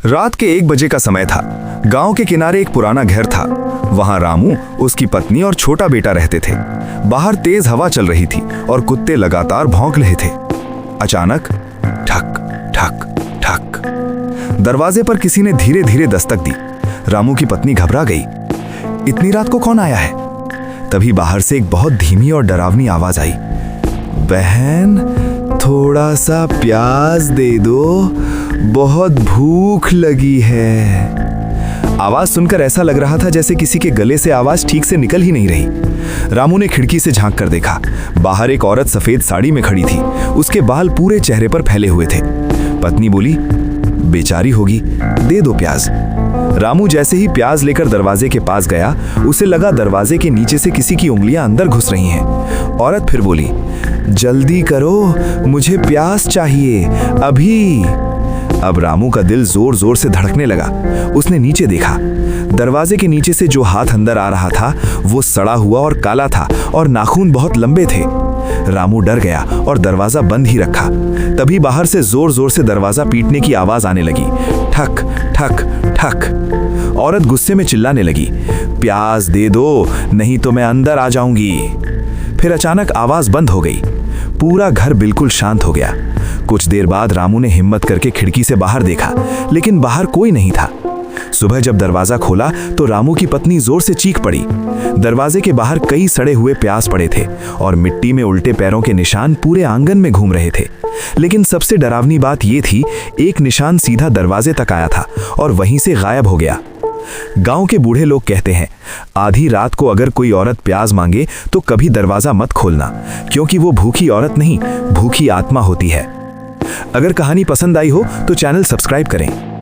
रात के 1 बजे का समय था। गांव के किनारे एक पुराना घर था। वहां रामू, उसकी पत्नी और छोटा बेटा रहते थे। बाहर तेज हवा चल रही थी और कुत्ते लगातार भौंक रहे थे। अचानक ठक ठक ठक, दरवाजे पर किसी ने धीरे धीरे दस्तक दी। रामू की पत्नी घबरा गई। इतनी रात को कौन आया है? तभी बाहर से एक बहुत धीमी और डरावनी आवाज आई। बहन, थोड़ा सा प्याज दे दो, बहुत भूख लगी है। आवाज सुनकर ऐसा लग रहा था जैसे किसी के गले से आवाज ठीक से निकल ही नहीं रही। रामू ने खिड़की से झांक कर देखा। बाहर एक औरत सफेद साड़ी में खड़ी थी। उसके बाल पूरे चेहरे पर फैले हुए थे। पत्नी बोली, बेचारी होगी, दे दो प्याज। रामू जैसे ही प्याज लेकर दरवाजे के पास गया, उसे लगा दरवाजे के नीचे से किसी की उंगलियां अंदर घुस रही हैं। औरत फिर बोली, जल्दी करो, मुझे प्याज चाहिए अभी। अब रामू का दिल जोर जोर से धड़कने लगा। उसने नीचे देखा। दरवाजे के नीचे से जो हाथ अंदर आ रहा था वो सड़ा हुआ और काला था और नाखून बहुत लंबे थे। रामू डर गया और दरवाजा बंद ही रखा। तभी बाहर से जोर जोर से दरवाजा पीटने की आवाज आने लगी। ठक ठक ठक। औरत गुस्से में चिल्लाने लगी, प्याज दे दो, नहीं तो मैं अंदर आ जाऊंगी। फिर अचानक आवाज बंद हो गई। पूरा घर बिल्कुल शांत हो गया। कुछ देर बाद रामू ने हिम्मत करके खिड़की से बाहर देखा, लेकिन बाहर कोई नहीं था। सुबह जब दरवाजा खोला तो रामू की पत्नी जोर से चीख पड़ी। दरवाजे के बाहर कई सड़े हुए प्याज पड़े थे और मिट्टी में उल्टे पैरों के निशान पूरे आंगन में घूम रहे थे। लेकिन सबसे डरावनी बात यह थी, एक निशान सीधा दरवाजे तक आया था और वहीं से गायब हो गया। गांव के बूढ़े लोग कहते हैं, आधी रात को अगर कोई औरत प्याज मांगे तो कभी दरवाजा मत खोलना, क्योंकि वो भूखी औरत नहीं, भूखी आत्मा होती है। अगर कहानी पसंद आई हो तो चैनल सब्सक्राइब करें।